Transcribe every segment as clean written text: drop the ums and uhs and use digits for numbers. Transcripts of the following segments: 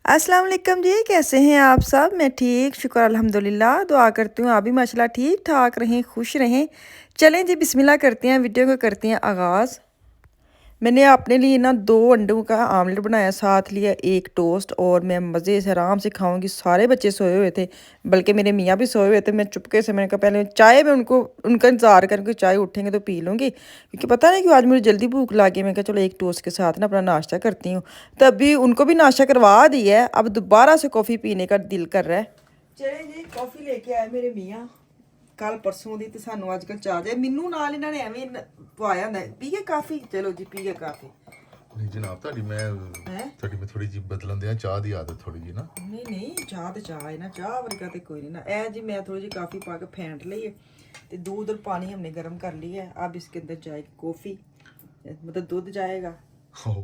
अस्सलाम वालेकुम जी, कैसे हैं आप सब? मैं ठीक, शुक्र अल्हम्दुलिल्लाह। दुआ करती हूँ आप भी माशाल्लाह ठीक ठाक रहें, खुश रहें। चलें जी, बिस्मिल्लाह करते हैं, वीडियो को करते हैं आगाज़। मैंने अपने लिए ना 2 अंडों का आमलेट बनाया, साथ लिया 1 टोस्ट और मैं मज़े से आराम से खाऊंगी। सारे बच्चे सोए हुए थे, बल्कि मेरे मियाँ भी सोए हुए थे। मैं चुपके से, मैंने कहा पहले चाय में उनका इंतज़ार करके चाय उठेंगे तो पी लूँगी, क्योंकि पता नहीं क्यों आज मुझे जल्दी भूख लगी। मैं कहा चलो 1 टोस्ट के साथ ना अपना नाश्ता करती हूँ। तभी उनको भी नाश्ता करवा दिया है, अब दोबारा से कॉफ़ी पीने का दिल कर रहा है। चले जी, कॉफ़ी लेके आए मेरे मियाँ ਕੱਲ ਪਰਸੋਂ ਦੀ, ਤੇ ਸਾਨੂੰ ਅੱਜ ਕੱਲ ਚਾਹ ਜਾਏ। ਮੈਨੂੰ ਨਾਲ ਇਹਨਾਂ ਨੇ ਐਵੇਂ ਪਵਾਇਆ ਹੁੰਦਾ ਪੀਏ ਕਾਫੀ। ਚਲੋ ਜੀ ਪੀਏ ਕਾਫੀ। ਨਹੀਂ ਜਨਾਬ, ਤੁਹਾਡੀ ਮੈਂ ਥੋੜੀ ਜਿਹੀ ਬਦਲਣ ਦਿਆਂ ਚਾਹ ਦੀ ਆਦਤ ਥੋੜੀ ਜਿਹੀ ਨਾ। ਨਹੀਂ ਨਹੀਂ, ਚਾਹ ਤੇ ਚਾਹ ਹੈ ਨਾ, ਚਾਹ ਵਰਗਾ ਤੇ ਕੋਈ ਨਹੀਂ ना। ਇਹ ਜੀ मैं थोड़ी जी काफ़ी पा के फेंट ली है, तो दूध और पानी हमने गर्म कर लिया है। अब इसके अंदर जाएगी कॉफ़ी, मतलब दूध जाएगा। ਹੋ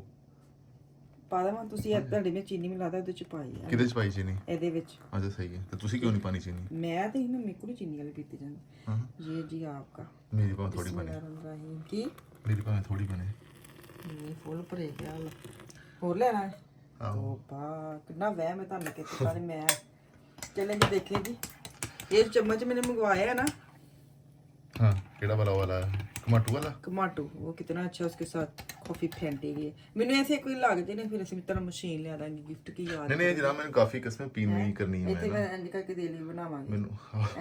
ਪਾ ਦੇਵਾਂ ਤੁਸੀਂ? ਤੁਹਾਡੇ ਵਿੱਚ ਚੀਨੀ ਮਿਲਾਦਾ, ਉਹਦੇ ਚ ਪਾਈ ਹੈ। ਕਿਹਦੇ ਚ ਪਾਈ ਚੀਨੀ? ਇਹਦੇ ਵਿੱਚ। ਅੱਛਾ ਸਹੀ ਹੈ, ਤੇ ਤੁਸੀਂ ਕਿਉਂ ਨਹੀਂ ਪਾਣੀ ਚੀਨੀ? ਮੈਂ ਤੇ ਨਾ, ਮੇਰੇ ਕੋਲ ਚੀਨੀ ਵਾਲੀ ਪੀਤੀ ਜਾਂਦੀ। ਹਾਂ ये जी आपका ਮੇਰੀ ਭਾਵੇਂ ਥੋੜੀ ਬਣੇ। की ਮੇਰੀ ਭਾਵੇਂ ਥੋੜੀ ਬਣੇ। फुल भरे क्या होर लेना है? ਆਹੋ कितना वहम है तुहानू कि पता नहीं। मैं चले जी देखे जी, ये चम्मच मैंने मंगवाया है ना, हाँ केड़ा वाला वाला टमाटो वाला टमाटो, वो कितना अच्छा उसके साथ कॉफी फेंटी गई है। मैंने ऐसे कोई लागते नहीं, फिर ऐसे तरह मशीन लिया ਦਾਂਗੀ गिफ्ट की याद। नहीं नहीं जनाब, मैंने काफी किस्में पीनी करनी है ਇੱਥੇ मैं ਮੈਂ ਇੰਜ ਕਰਕੇ ਦੇ ਲਈ ਬਣਾਵਾਂਗੀ। ਮੈਨੂੰ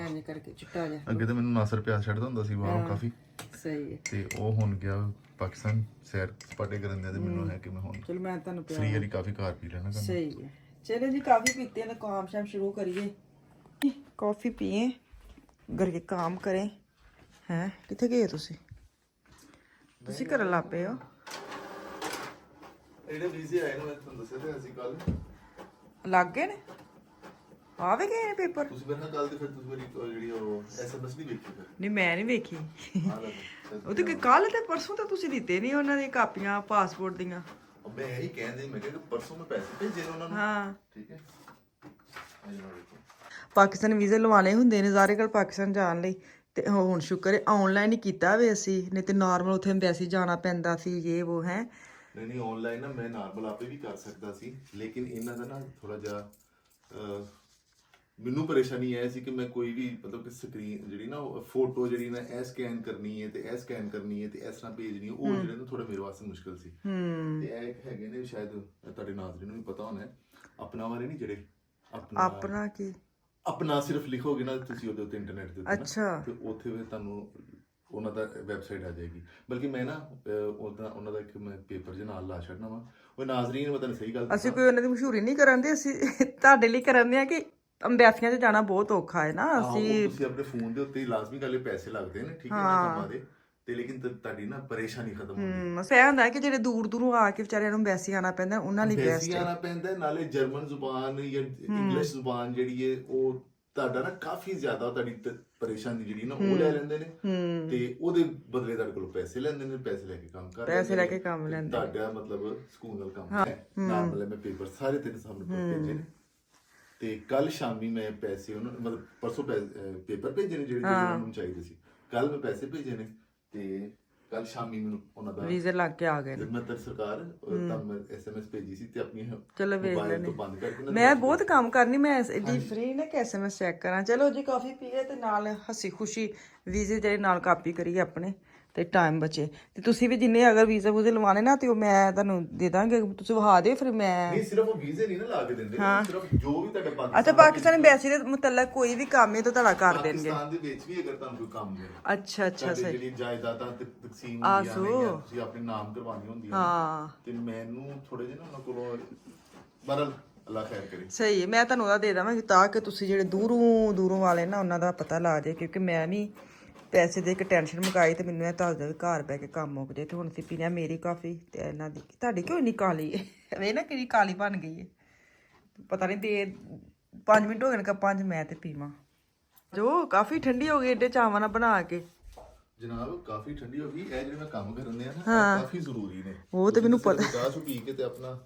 ਇੰਜ ਕਰਕੇ ਚਿੱਟਾ ਜਿਹਾ। ਅੱਗੇ ਤਾਂ ਮੈਨੂੰ ਨਾਸਰ ਪਿਆਜ਼ ਛੱਡਦਾ ਹੁੰਦਾ ਸੀ ਬਾਹਰੋਂ ਕਾਫੀ, ਸਹੀ ਹੈ। ਤੇ ਉਹ ਹੁਣ ਗਿਆ ਪਾਕਿਸਤਾਨ ਸੈਰ ਸਪਾਟੇ ਕਰਨ ਦੇ, ਤੇ ਮੈਨੂੰ ਹੈ ਕਿ ਮੈਂ ਹੁਣ ਚਲੋ ਮੈਂ ਤੁਹਾਨੂੰ ਫ੍ਰੀ ਵਾਲੀ ਕਾਫੀ ਘਰ ਪੀ ਲੈਣਾ ਕੰਮ। सही है। चलो जी काफ़ी पीते हैं तो काम शाम शुरू करिए। कॉफ़ी पिए, घर के काम करें। हैं कितने गए तुसी घर ला पे हो? ਜਿਹੜੇ ਵੀਜ਼ੇ ਆਏ ਨੇ ਮੈਂ ਤੁਹਾਨੂੰ ਦੱਸਿਆ ਤੇ ਅਸੀਂ ਕੱਲ लग गए ने? आ भी गए ने पेपर? ਤੁਸੀਂ ਮੇਰੇ ਨਾਲ ਕੱਲ ਤੇ ਫਿਰ ਤੁਸੀਂ ਮੇਰੀ ਜਿਹੜੀ ਉਹ ਐਸਐਮਐਸ ਨਹੀਂ ਵੇਖੀ ਫਿਰ? नहीं मैं नहीं वेखी। ਹਾਂ ਲੱਗ ਉਹ ਤੇ ਕੱਲ ਤੇ ਪਰਸੋਂ ਤਾਂ ਤੁਸੀਂ ਦਿੱਤੇ ਨਹੀਂ ਉਹਨਾਂ ਦੀ ਕਾਪੀਆਂ ਪਾਸਪੋਰਟ ਦੀਆਂ। ਮੈਂ ਇਹੀ ਕਹਿੰਦੇ, ਮੈਂ ਕਿਹਾ ਕਿ ਪਰਸੋਂ ਮੈਂ ਪੈਸੇ ਭੇਜੇ ਨੇ ਉਹਨਾਂ ਨੂੰ। ਹਾਂ, ਠੀਕ ਹੈ। ਪਾਕਿਸਤਾਨ ਵੀਜ਼ੇ ਲਵਾਣੇ ਹੁੰਦੇ ਨੇ ਸਾਰੇ ਕੋਲ ਪਾਕਿਸਤਾਨ ਜਾਣ ਲਈ, ਤੇ ਹੁਣ ਸ਼ੁਕਰ ਹੈ ਆਨਲਾਈਨ ਹੀ ਕੀਤਾ ਵੇ ਅਸੀਂ, ਨਹੀਂ ਤੇ ਨਾਰਮਲ ਉੱਥੇ ਐਮਬੈਸੀ ਜਾਣਾ ਪੈਂਦਾ ਸੀ। ਇਹ ਉਹ ਹੈ ਨਹੀਂ ਆਨਲਾਈਨ ਨਾ ਮੈਂ ਨਾਰਮਲ ਆਪੇ ਵੀ ਕਰ ਸਕਦਾ ਸੀ, ਲੇਕਿਨ ਇਹਨਾਂ ਦਾ ਨਾ ਥੋੜਾ ਜਿਹਾ ਮੈਨੂੰ ਪਰੇਸ਼ਾਨੀ ਇਹ ਸੀ ਕਿ ਮੈਂ ਕੋਈ ਵੀ ਮਤਲਬ ਕਿ ਸਕਰੀਨ ਜਿਹੜੀ ਨਾ ਫੋਟੋ ਜਿਹੜੀ ਨਾ ਇਹ ਸਕੈਨ ਕਰਨੀ ਹੈ ਤੇ ਇਹ ਸਕੈਨ ਕਰਨੀ ਹੈ ਤੇ ਇਸ ਤਰ੍ਹਾਂ ਭੇਜਣੀ ਹੈ, ਉਹ ਜਿਹੜੇ ਨਾ ਥੋੜਾ ਮੇਰੇ ਵਾਸਤੇ ਮੁਸ਼ਕਲ ਸੀ। ਤੇ ਇਹ ਇੱਕ ਹੈਗੇ ਨੇ, ਸ਼ਾਇਦ ਤੁਹਾਡੇ ਨਾਜ਼ਰੀਨ ਨੂੰ ਵੀ ਪਤਾ ਹੋਣਾ, ਆਪਣਾ ਵਾਲੇ ਨਹੀਂ ਜਿਹੜੇ ਆਪਣਾ ਕੀ ਆਪਣਾ ਸਿਰਫ ਲਿਖੋਗੇ ਨਾ ਤੁਸੀਂ ਉਹਦੇ ਉੱਤੇ ਇੰਟਰਨੈਟ ਦੇ ਉੱਤੇ, ਅੱਛਾ, ਤੇ ਉੱਥੇ ਫਿਰ ਤੁਹਾਨੂੰ ਉਹਨਾਂ ਦਾ ਵੈਬਸਾਈਟ ਆ ਜਾਏਗੀ। ਬਲਕਿ ਮੈਂ ਨਾ ਉਹਨਾਂ ਦਾ ਇੱਕ ਮੈਂ ਪੇਪਰ ਜਿਹਾ ਨਾਲ ਲਾ ਛੱਡਣਾ ਵਾ। ਉਹ ਨਾਜ਼ਰੀਨ ਮੈਂ ਤੁਹਾਨੂੰ ਸਹੀ ਗੱਲ ਅਸੀਂ ਕੋਈ ਉਹਨਾਂ ਦੀ ਮਸ਼ਹੂਰੀ ਨਹੀਂ ਕਰਨ ਦੇ, ਅਸੀਂ ਤੁਹਾਡੇ ਲਈ ਕਰਨ ਦੇ ਆ ਕਿ ਅੰਬੈਸੀਆਂ 'ਚ ਜਾਣਾ ਬਹੁਤ ਔਖਾ ਹੈ ਨਾ। ਅਸੀਂ ਤੁਸੀਂ ਆਪਣੇ ਫੋਨ ਦੇ ਉੱਤੇ ਲਾਜ਼ਮੀ ਗੱਲ ਪੈਸੇ ਲੱਗਦੇ ਨੇ, ਠੀਕ ਹੈ ਨਾ, ਕੰਮਾਂ ਦੇ, ਤੇ ਲੇਕਿਨ ਤੁਹਾਡੀ ਨਾ ਪਰੇਸ਼ਾਨੀ ਖਤਮ ਹੁੰਦੀ। ਸਹਿ ਹੁੰਦਾ ਕਿ ਜਿਹੜੇ ਦੂਰ ਦੂਰੋਂ ਆ ਕੇ ਵਿਚਾਰਿਆਂ ਨੂੰ ਅੰਬੈਸੀ ਆਣਾ ਪੈਂਦਾ, ਉਹਨਾਂ ਲਈ ਬੈਸਟ ਆਣਾ ਪੈਂਦਾ। ਨਾਲੇ ਜਰਮਨ ਜ਼ੁਬਾਨ ਜਾਂ ਇੰਗਲਿਸ਼ ਜ਼ੁਬਾਨ ਜਿਹੜੀ ਹੈ ਉਹ ਤੁਹਾਡਾ ਨਾ ਕਾਫੀ ਜ਼ਿਆਦਾ ਤੁਹਾਡੀ ਪਰੇਸ਼ਾਨੀ ਜਿਹੜੀ ਨਾ ਉਹ ਲੈ ਲੈਂਦੇ ਨੇ, ਤੇ ਉਹਦੇ ਬਦਲੇ ਤੁਹਾਡੇ ਕੋਲ ਪੈਸੇ ਲੈਂਦੇ ਨੇ, ਪੈਸੇ ਲੈ ਕੇ ਕੰਮ ਕਰਦੇ ਨੇ, ਪੈਸੇ ਲੈ ਕੇ ਕੰਮ ਲੈਂਦੇ। ਤੁਹਾਡਾ ਮਤਲਬ ਸਕੂਨ ਨਾਲ ਕੰਮ ਹੈ। ਨਾਰਮਲ ਮੈਂ ਪੇਪਰ ਸਾਰੇ ਤਿੰਨ ਸਾਹਮਣੇ ਭੇਜੇ ਨੇ, ਤੇ ਕੱਲ ਸ਼ਾਮੀ ਮੈਂ ਪੈਸੇ ਉਹਨਾਂ ਮਤਲਬ ਪਰਸੋਂ ਪੇਪਰ ਭੇਜੇ ਨੇ ਜਿਹੜੇ ਉਹਨਾਂ ਨੂੰ ਚਾਹੀਦੇ ਸੀ। ਕੱਲ ਮੈਂ ਪੈਸੇ ਭੇਜੇ ਨੇ, ਤੇ ਕੱਲ ਸ਼ਾਮੀ ਮੈਨੂੰ ਉਹਨਾਂ ਦਾ ਵੀਜ਼ੇ ਲੱਗ ਕੇ ਆ ਗਏ ਨੇ। ਮੈਂ ਤਾਂ ਸਰਕਾਰ ਤੁਹਾਨੂੰ ਐਸਐਮਐਸ ਭੇਜੀ ਸੀ ਤੇ ਆਪਣੀ ਚਲੋ ਵੇਖ ਲੈਣੇ ਬੰਦ ਕਰਕੇ ਮੈਂ ਬਹੁਤ ਕੰਮ ਕਰਨੀ, ਮੈਂ ਐਡੀ ਫ੍ਰੀ ਨਾ ਕਿ ਐਸਐਮਐਸ ਚੈੱਕ ਕਰਾਂ। ਚਲੋ ਜੀ ਕਾਫੀ ਪੀਏ ਤੇ ਨਾਲ ਹੱਸੀ ਖੁਸ਼ੀ ਵੀਜ਼ੇ ਜਿਹੜੇ ਨਾਲ ਕਾਪੀ ਕਰੀਏ ਆਪਣੇ, ਤੇ ਟਾਈਮ ਬਚੇ। ਤੇ ਤੁਸੀਂ ਵੀ ਜਿੰਨੇ ਅਗਰ ਵੀਜ਼ਾ ਵੂਜ਼ੇ ਲਵਾਣੇ ਨਾ, ਤੇ ਉਹ ਮੈਂ ਤੁਹਾਨੂੰ ਦੇ ਦਾਂਗੇ, ਤੁਸੀਂ ਵਹਾ ਦਿਓ ਫਿਰ ਮੈਂ। ਨਹੀਂ ਸਿਰਫ ਉਹ ਵੀਜ਼ੇ ਨਹੀਂ ਨਾ ਲਾ ਕੇ ਦਿੰਦੇ, ਸਿਰਫ ਜੋ ਵੀ ਤੁਹਾਡੇ ਪਾਕਿਸਤਾਨ ਅੱਛਾ, ਪਾਕਿਸਤਾਨ ਐਮਬੈਸੀ ਦੇ ਮੁਤਲਕ ਕੋਈ ਵੀ ਕੰਮ ਹੈ ਤਾਂ ਤੁਹਾਡਾ ਕਰ ਦੇਣਗੇ। ਪਾਕਿਸਤਾਨ ਦੇ ਵਿੱਚ ਵੀ ਅਗਰ ਤੁਹਾਨੂੰ ਕੋਈ ਕੰਮ ਦੇ ਅੱਛਾ ਅੱਛਾ ਸਹੀ। ਜਿਹੜੀ ਜਾਇਦਾਦਾਂ ਤੇ ਤਕਸੀਮ ਹੁੰਦੀਆਂ ਨੇ, ਤੁਸੀਂ ਆਪਣੇ ਨਾਮ ਕਰਵਾਉਣੀ ਹੁੰਦੀ ਹੈ, ਤੇ ਮੈਨੂੰ ਥੋੜੇ ਜਿਹੇ ਨਾ ਉਹਨਾਂ ਕੋਲੋਂ ਬਰਲ ਅੱਲਾਹ ਖੈਰ ਕਰੇ। ਸਹੀ ਹੈ, ਮੈਂ ਤੁਹਾਨੂੰ ਉਹਦਾ ਦੇ ਦੇਵਾਂਗੀ ਤਾਂ ਕਿ ਤੁਸੀਂ ਜਿਹੜੇ ਦੂਰੋਂ ਵਾਲੇ ਨਾ ਉਹਨਾਂ ਦਾ ਪਤਾ ਲਾ ਜਾਏ, ਕਿਉਂਕਿ ਮੈਂ ਵੀ ਪੈਸੇ ਦੇ ਕੇ ਟੈਨਸ਼ਨ ਮੁਕਾਈ, ਤੇ ਮੈਨੂੰ ਇਹ ਦੱਸ ਦਿਓ ਘਰ ਬਹਿ ਕੇ ਕੰਮ ਮੁੱਕ ਜਾਏ। ਤੇ ਹੁਣ ਅਸੀਂ ਪੀਣਾ ਮੇਰੀ ਕਾਫੀ ਤੇ ਇਹਨਾਂ ਦੀ। ਤੁਹਾਡੀ ਕਿਉਂ ਇੰਨੀ ਕਾਲੀ ਹੈ? ਵੇ ਨਾ ਕਿੰਨੀ ਕਾਲੀ ਬਣ ਗਈ ਹੈ, ਪਤਾ ਨਹੀਂ। ਤੇ 5 ਮਿੰਟ ਹੋ ਗਏ ਨੇ ਕੱਪਾਂ 'ਚ ਮੈਂ ਤੇ ਪੀਵਾਂ ਜੋ ਕਾਫੀ ਠੰਡੀ ਹੋ ਗਈ ਏਡੇ ਚਾਵਾਂ ਨਾਲ ਬਣਾ ਕੇ। ਜਨਾਬ ਕਾਫੀ ਠੰਡੀ ਹੋ ਗਈ। ਇਹ ਜਿਹੜੇ ਮੈਂ ਕੰਮ ਕਰਨੇ ਆ ਨਾ ਕਾਫੀ ਜ਼ਰੂਰੀ ਨੇ। ਉਹ ਤੇ ਮੈਨੂੰ ਪਤਾ। ਚਾਹ ਪੀ ਕੇ ਤੇ ਆਪਣਾ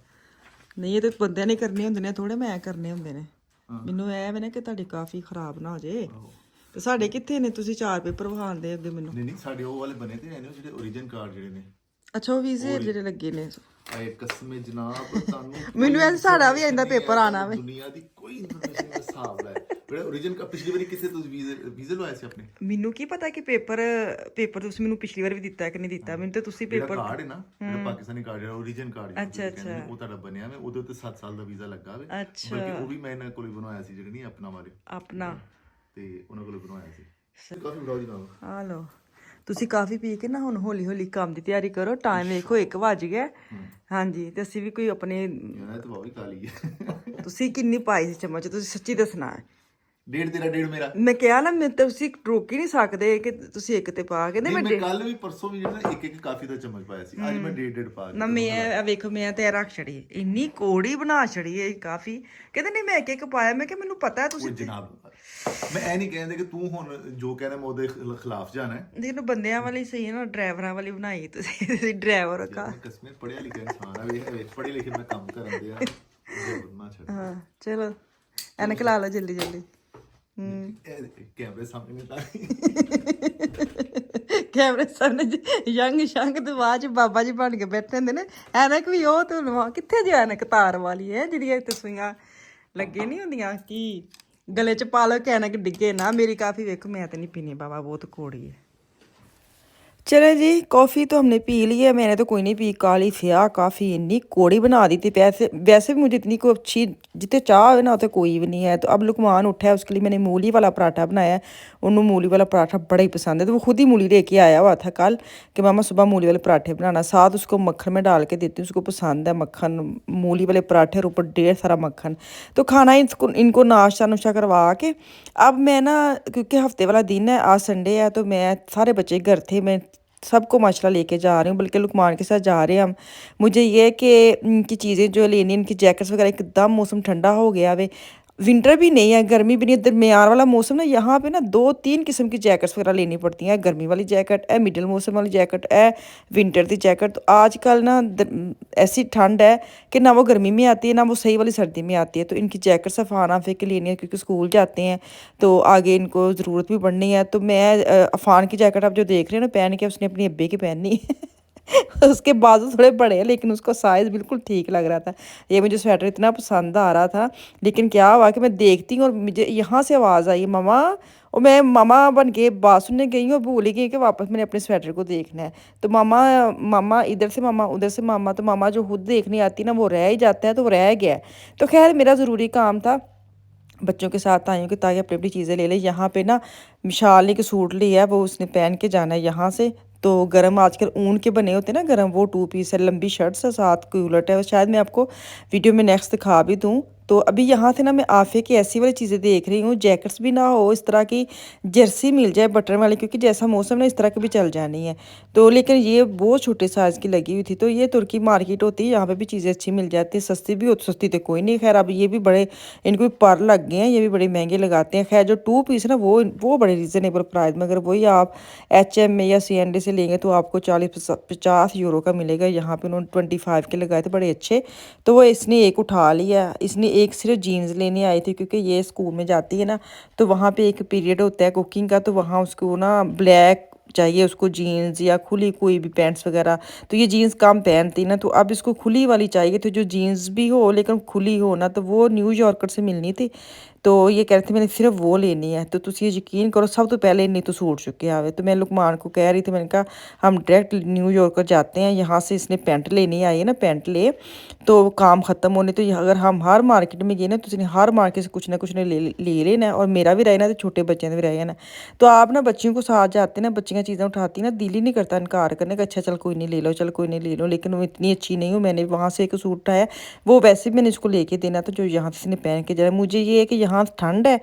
ਨਹੀਂ, ਇਹ ਤੇ ਬੰਦਿਆਂ ਨੇ ਕਰਨੇ ਹੁੰਦੇ ਨੇ, ਥੋੜੇ ਮੈਂ ਕਰਨੇ ਹੁੰਦੇ ਨੇ। ਮੈਨੂੰ ਐ ਵੇ ਨਾ ਕਿ ਤੁਹਾਡੀ ਕਾਫੀ ਖਰਾਬ ਨਾ ਹੋ ਜੇ। ਤੇ ਸਾਡੇ ਕਿੱਥੇ ਨੇ? ਤੁਸੀਂ 4 ਪੇਪਰ ਵਹਾਉਂਦੇ ਅੱਗੇ ਮੈਨੂੰ। ਨਹੀਂ ਸਾਡੇ ਉਹ ਵਾਲੇ ਬਣੇ ਤੇ ਨੇ ਜਿਹੜੇ ਓਰੀਜਨ ਕਾਰਡ ਜਿਹੜੇ ਨੇ। ਅੱਛਾ ਉਹ ਵੀਜ਼ੇ ਜਿਹੜੇ ਲੱਗੇ ਨੇ ਆਏ ਕਸਮੇ ਜਨਾਬ ਤੁਹਾਨੂੰ ਮੈਨੂੰ ਐਂ ਸਾਡਾ ਵੀ ਇਹਦਾ ਪੇਪਰ ਆਣਾ ਵੇ ਦੁਨੀਆ ਦੀ ਕੋਈ ਇਨਫੋਰਮੇਸ਼ਨ ਦਾ ਹਿਸਾਬ ਲੈ ਜਿਹੜਾ origin ਪਿਛਲੀ ਵਾਰੀ ਕਿਸੇ ਤੁਸੀਂ ਵੀਜ਼ੇ ਲਵਾਏ ਸੀ ਆਪਣੇ ਮੈਨੂੰ ਕੀ ਪਤਾ ਕਿ ਪੇਪਰ ਤੁਸੀਂ ਮੈਨੂੰ ਪਿਛਲੀ ਵਾਰ ਵੀ ਦਿੱਤਾ ਕਿ ਨਹੀਂ ਦਿੱਤਾ ਮੈਨੂੰ ਤਾਂ ਤੁਸੀਂ ਜਿਹੜਾ ਪੇਪਰ ਕਾਰਡ ਹੈ ਨਾ ਜਿਹੜਾ ਪਾਕਿਸਤਾਨੀ ਕਾਰਡ ਜਿਹੜਾ origin ਕਾਰਡ ਅੱਛਾ ਅੱਛਾ ਉਹ ਤੁਹਾਡਾ ਬਣਿਆ ਵੇ ਉਹਦੇ ਉੱਤੇ 7 ਸਾਲ ਦਾ ਵੀਜ਼ਾ ਲੱਗਾ ਵੇ ਅੱਛਾ ਬਲਕਿ ਉਹ ਵੀ ਮੈਂ ਇਹਨਾਂ ਕੋਲ ਹੀ ਬਣਵਾਇਆ ਸੀ ਜਿਹੜੀ ਨਹੀਂ ਆਪਣਾ ਮਾਰੇ ਆਪਣਾ ਤੇ ਉਹਨਾਂ ਕੋਲ ਬਣਵਾਇਆ ਸੀ ਕਾਫੀ ਬੜਾ ਜੀ ਨਾਲ ਆ ਲਓ ਤੁਸੀਂ ਕਾਫੀ ਪੀ ਕੇ ਨਾ ਹੁਣ ਹੌਲੀ ਹੌਲੀ ਕੰਮ ਦੀ ਤਿਆਰੀ ਕਰੋ ਟਾਈਮ ਵੇਖੋ 1 ਵੱਜ ਗਿਆ ਹਾਂਜੀ ਤੇ ਅਸੀਂ ਵੀ ਕੋਈ ਆਪਣੇ ਯਾਰ ਤਾਂ ਬਹੁਤ ਕਾਲੀ ਹੈ ਤੁਸੀਂ ਕਿੰਨੀ ਪਾਈ ਸੀ ਚਮਚ ਤੁਸੀਂ ਸੱਚੀ ਦੱਸਣਾ ਹੈ ਡੇਢ ਤੇਰਾ ਡੇਢ ਮੇਰਾ ਮੈਂ ਕਿਹਾ ਨਾ ਮੈਂ ਤੁਸੀਂ ਰੋਕ ਹੀ ਨਹੀਂ ਸਕਦੇ ਕਿ ਤੁਸੀਂ ਇੱਕ ਤੇ ਪਾ ਕੇ ਮੈਂ ਕੱਲ ਵੀ ਪਰਸੋਂ ਵੀ ਜਿਹੜਾ ਇੱਕ ਕਾਫੀ ਦਾ ਚਮਚ ਪਾਇਆ ਸੀ ਅੱਜ ਮੈਂ ਡੇਢ ਡੇਢ ਪਾ ਨਾ ਮੈਂ ਵੇਖੋ ਮੈਂ ਤੇ ਰੱਖ ਛੜੀ ਇੰਨੀ ਕੋੜੀ ਬਣਾ ਛੜੀ ਹੈ ਕਾਫੀ ਕਹਿੰਦੇ ਨਹੀਂ ਮੈਂ ਇੱਕ ਪਾਇਆ ਮੈਂ ਕਿ ਮੈਨੂੰ ਪਤਾ ਹੈ ਤੁਸੀਂ ਜਨਾਬ ਮੈਂ ਇਹ ਨਹੀਂ ਕਹਿੰਦੇ ਕਿ ਤੂੰ ਹੁਣ ਜੋ ਕਹਿੰਦਾ ਮੈਂ ਉਹਦੇ ਖਿਲਾਫ ਜਾਣਾ ਹੈ ਦੇਖੋ ਬੰਦਿਆਂ ਵਾਲੀ ਸਹੀ ਹੈ ਨਾ ਡਰਾਈਵਰਾਂ ਵਾਲੀ ਬਣਾਈ ਤੁਸੀਂ ਡਰਾਈਵਰ ਕਾ ਕਸਮੇ ਪੜਿਆ ਲਿਖਿਆ ਇਨਸਾਨ ਆ ਵੇ ਪੜ੍ਹੇ ਲਿਖੇ ਮੈਂ ਕੰਮ ਕਰਨ ਦੇ ਆ ਨਾ ਛੱਡ ਹਾਂ ਚਲੋ ਐਨਕ ਲਾ ਲਓ ਜਲਦੀ ਜਲਦੀ ਕੈਮਰੇ ਸਾਹਮਣੇ ਲਾ ਕੈਮਰੇ ਸਾਹਮਣੇ ਯੰਗ ਸ਼ੰਗ ਤੇ ਬਾਅਦ ਚ ਬਾਬਾ ਜੀ ਬਣ ਕੇ ਬੈਠੇ ਹੁੰਦੇ ਨੇ ਐਨਕ ਵੀ ਉਹ ਤੋਂ ਲਵਾ ਕਿੱਥੇ ਜੇ ਐਨਕ ਤਾਰ ਵਾਲੀ ਹੈ ਜਿਹੜੀਆਂ ਇੱਥੇ ਸੂਈਆਂ ਲੱਗੇ ਨਹੀਂ ਹੁੰਦੀਆਂ ਕੀ ਗਲੇ ਚ ਪਾ ਲਓ ਕਿ ਐਨਕ ਡਿੱਗੇ ਨਾ ਮੇਰੀ ਕਾਫੀ ਵੇਖੋ मैं तो नहीं पीनी बाबा बहुत कोड़ी है चले जी कॉफ़ी तो हमने पी ली है मैंने तो कोई नहीं पी काली स्याह काफ़ी इतनी कोड़ी बना दी थी वैसे भी मुझे इतनी कोई अच्छी जितने चाह है ना उतने कोई भी नहीं है तो अब लुकमान उठा है उसके लिए मैंने मूली वाला पराठा बनाया है उन्होंने मूली वाला पराठा बड़ा ही पसंद है तो वो खुद ही मूली लेके आया हुआ था कल कि मामा सुबह मूली वाले पराठे बनाना साथ उसको मक्खन में डाल के देती हूँ उसको पसंद है मक्खन मूली वाले पराठे और ऊपर ढेर सारा मक्खन तो खाना इनको नाश्ता नुश्ता करवा के अब मैं ना क्योंकि हफ्ते वाला दिन है आज संडे है तो मैं सारे बच्चे घर थे मैं सबको माशाल्लाह लेके जा रही हूँ बल्कि लुकमान के साथ जा रहे हैं हम मुझे ये है कि इनकी चीज़ें जो लेनी इनकी जैकेट्स वगैरह एकदम मौसम ठंडा हो गया वे विंटर भी नहीं है गर्मी भी नहीं दरमियान वाला मौसम ना यहाँ पे ना 2-3 किस्म की जैकेट्स वगैरह लेनी पड़ती हैं गर्मी वाली जैकेट है मिडल मौसम वाली जैकेट है विंटर की जैकेट तो आजकल ना ऐसी ठंड है कि ना वो गर्मी में आती है ना वो सही वाली सर्दी में आती है तो इनकी जैकेट सफ़ाना फिर के लेनी है क्योंकि स्कूल जाते हैं तो आगे इनको ज़रूरत भी पड़नी है तो मैं अफ़ान की जैकेट आप जो देख रहे हैं ना पहन के उसने अपनी अब्बे की पहननी है उसके बाजू थोड़े बड़े हैं लेकिन उसको साइज़ बिल्कुल ठीक लग रहा था ये मुझे स्वेटर इतना पसंद आ रहा था लेकिन क्या हुआ कि मैं देखती हूँ और मुझे यहाँ से आवाज़ आई मामा और मैं मामा बन के बात सुनने गई हूँ और भूल ही गई कि वापस मैंने अपने स्वेटर को देखना है तो मामा मामा इधर से मामा उधर से मामा तो मामा जो खुद देखने आती ना वो रह ही जाता है तो वो रह गया तो खैर मेरा ज़रूरी काम था बच्चों के साथ आई हूँ कि ताकि अपनी अपनी चीज़ें ले ले यहाँ पे ना मिशाल ने के सूट लिया है वो उसने पहन के जाना है यहाँ से तो गरम आजकल ऊन के बने होते हैं ना गरम वो 2 पीस है लंबी शर्ट से साथ कोई उलट है शायद मैं आपको वीडियो में नेक्स्ट दिखा भी दूँ तो अभी यहाँ से ना मैं आफे की ऐसी वाली चीज़ें देख रही हूँ जैकेट्स भी ना हो इस तरह की जर्सी मिल जाए बटन वाली क्योंकि जैसा मौसम ना इस तरह की भी चल जानी है तो लेकिन ये बहुत छोटे साइज़ की लगी हुई थी तो ये तुर्की मार्केट होती है यहाँ पे भी चीज़ें अच्छी मिल जाती है सस्ती भी होती सस्ती तो कोई नहीं खैर अब ये भी बड़े इनको भी पर लग गए हैं ये भी बड़े महंगे लगाते हैं खैर जो 2 पीस है ना वो बड़े रीज़नेबल प्राइस में अगर वही आप H&M में या C&D से लेंगे तो आपको 40-50 यूरो का मिलेगा यहाँ पे उन्होंने 25 के लगाए थे बड़े अच्छे तो वो इसने एक उठा लिया इसने एक सिर्फ जीन्स लेने आई थी क्योंकि ये स्कूल में जाती है ना तो वहाँ पे एक पीरियड होता है कुकिंग का तो वहाँ उसको ना ब्लैक चाहिए उसको जीन्स या खुली कोई भी पैंट्स वगैरह तो ये जीन्स कम पहनती ना तो अब इसको खुली वाली चाहिए तो जो जीन्स भी हो लेकिन खुली हो ना तो वो न्यू यॉर्कर से मिलनी थी तो ये कह रहे थे मैंने सिर्फ वो लेनी है तो तुम ये यकीन करो सब तो पहले नहीं तो सूट चुके आवे तो मैं लुकमान को कह रही थी मैंने कहा हम डायरेक्ट न्यू यॉर्कर जाते हैं यहाँ से इसने पेंट लेनी आई है ना पेंट ले तो काम ख़त्म होने तो अगर हम हर मार्केट में गए ना तो हर मार्केट से कुछ ना कुछ ले लेना और मेरा भी रहना तो छोटे बच्चों ने भी रहना तो आप ना बच्चियों को साथ जाते ना बच्चियाँ चीज़ें उठाती ना दिल ही नहीं करता इनकार करने का अच्छा चल कोई नहीं ले लो चल कोई नहीं ले लो लेकिन वो इतनी अच्छी नहीं हूँ मैंने वहाँ से एक सूट उठाया वो वैसे भी मैंने इसको लेके देना था जो यहाँ से इसने पहन के जाना मुझे ये है कि यहाँ ठंड है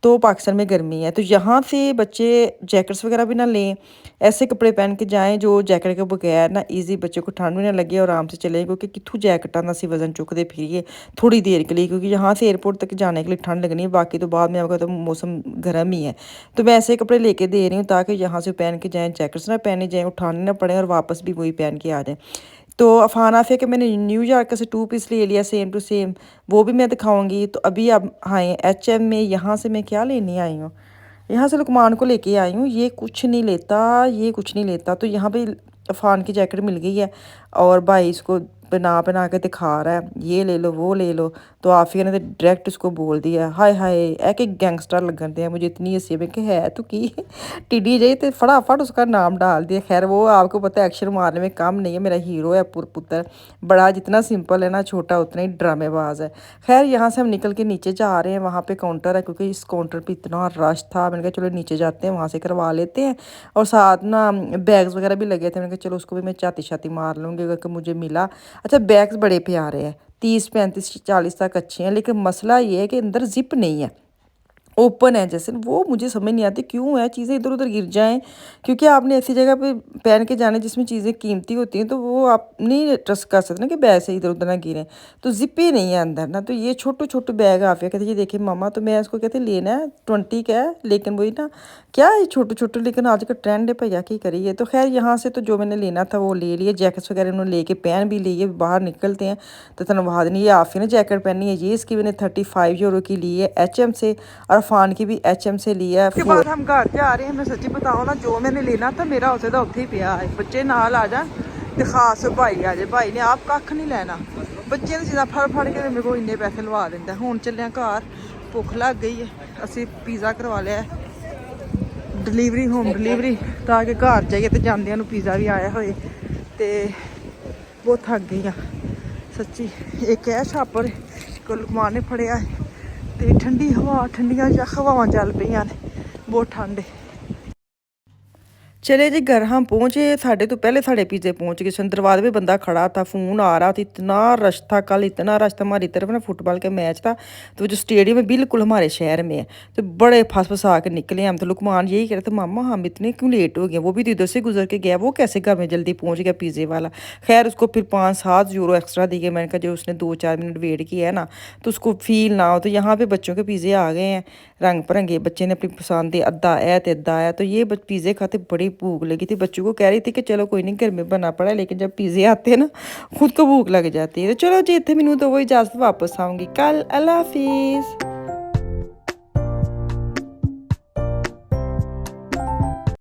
तो पाकिस्तान में गर्मी है तो यहाँ से बच्चे जैकेट्स वगैरह भी ना लें ऐसे कपड़े पहन के जाएं जो जैकेट के बगैर ना इजी बच्चों को ठंड भी ना लगे और आराम से चलें क्योंकि कितों जैकेटा ना अं वजन चुकते फिरिए थोड़ी देर के लिए क्योंकि यहाँ से एयरपोर्ट तक जाने के लिए ठंड लगनी है बाकी तो बाद में आपका तो मौसम गर्म ही है तो मैं ऐसे कपड़े लेके दे रही हूँ ताकि यहाँ से पहन के जाएँ जैकेट्स ना पहने जाएँ उठाने ना पड़े और वापस भी वही पहन के आ जाएँ तो अफान आफिया के मैंने न्यू यॉर्क से 2 पीस ले लिया सेम टू सेम वो भी मैं दिखाऊंगी तो अभी अब आए H&M में यहाँ से मैं क्या लेने आई हूँ यहाँ से लुकमान को लेके आई हूँ ये कुछ नहीं लेता तो यहाँ पे तूफान की जैकेट मिल गई है और भाई इसको बना के दिखा रहा है, ये ले लो वो ले लो। तो आफिया ने तो डायरेक्ट उसको बोल दिया, हाय हाय एक एक गैंगस्टर लगन दे। मुझे इतनी हंसी में कि है तो की टिड्डी जाई तो फटाफट उसका नाम डाल दिया। खैर वो आपको पता है एक्शन मारने में कम नहीं है, मेरा हीरो है पुत्र। बड़ा जितना सिंपल है ना छोटा उतना ही ड्रामेबाज है। खैर यहाँ से हम निकल के नीचे जा रहे हैं, वहाँ पे काउंटर है क्योंकि इस काउंटर पे इतना रश था। मैंने कहा चलो नीचे जाते हैं, वहाँ से करवा लेते हैं। और साथ ना बैग्स वगैरह भी लगे थे, मैंने कहा चलो उसको भी मैं चाती छाती मार लूँगी अगर मुझे मिला। अच्छा बैग्स बड़े प्यारे हैं, 30 35 40 तक अच्छे हैं, लेकिन मसला ये है कि अंदर जिप नहीं है, ओपन है जैसे। वो मुझे समझ नहीं आती क्यों है, चीज़ें इधर उधर गिर जाएं। क्योंकि आपने ऐसी जगह पे पहन के जाना जिसमें चीज़ें कीमती होती हैं, तो वो आप नहीं ट्रस्ट कर सकते ना कि बैग से इधर उधर ना गिरें। तो जिप ही नहीं है अंदर ना। तो ये छोटे छोटे बैग आफिया कहते ये देखिए मामा, तो मैं उसको कहते लेना है 20 का है, लेकिन वही ना क्या ये छोटे छोटे, लेकिन आज का ट्रेंड है भैया की करिए। तो खैर यहाँ से तो जो मैंने लेना था वो ले लिए, जैकेट्स वगैरह उन्होंने लेके पहन भी लिए। बाहर निकलते हैं तो धन्यवाद नहीं, ये आफिया ने जैकेट पहनी है, ये इसकी मैंने 35 यूरो की ली है HM से, और फान की भी HM से लिया है। उसके बाद हम घर जा रहे हैं। मैं सच्ची बताऊँ ना, जो मैंने लेना था मेरा उसे तो उत्थे ही पिया है। बच्चे नाल आ जा ते खास भाई आ जाए, भाई ने आप कख नहीं लेना, बच्चे ने चीज़ां फड़ के मेरे को इन्ने पैसे लवा दिंदा। हुण चलिया घर, भुख लग गई है, असी पिज़्ज़ा करवा लिया डिलीवरी, होम डिलीवरी, ताकि घर जाइए तो जांदियां नूं पिज़्ज़ा भी आया होए। ते बहुत थक गई हाँ सच्ची। एक है छापर को लुकमान ने फड़िया है, ਤੇ ਠੰਡੀ ਹਵਾ, ਠੰਡੀਆਂ ਹਵਾਵਾਂ ਚੱਲ ਪਈਆਂ ਨੇ, ਬਹੁਤ ਠੰਡ ਹੈ। चले जी घर हम पहुँचे, साढ़े तो पहले साढ़े पिज़्ज़े पहुँच गए। दरवाजे पे बंदा खड़ा था, फ़ोन आ रहा था, इतना रश था कल, इतना रश था। हमारी तरफ ना फुटबॉल का मैच था, तो जो स्टेडियम है बिल्कुल हमारे शहर में है। तो बड़े फंसा के निकले हम। तो लुकमान यही कह रहे थे मामा हम इतने क्यों लेट हो गए, वो भी तो इधर से गुजर के गया, वो कैसे घर में जल्दी पहुँच गया पिज़्ज़े वाला। खैर उसको फिर 5-7 यूरो एक्स्ट्रा दिए। मैंने कहा जो उसने 2-4 मिनट वेट किया है ना तो उसको फील ना हो। तो यहाँ पे बच्चों के पिज़्ज़े आ गए हैं रंग बिरंगे, बच्चे ने अपनी पसंद है, अद्धा है तो अद्धा है। तो ये पिज़्ज़े खाते बड़ी भूख लगी थी, बच्चों को कह रही थी कि चलो कोई नहीं घर में बना पड़ा है, लेकिन जब पिज़्ज़े आते हैं ना खुद को भूख लग जाती है। तो चलो जी इतने मैनू तो वो इजाज़त, वापस आऊँगी कल। अल्लाह हाफिज़।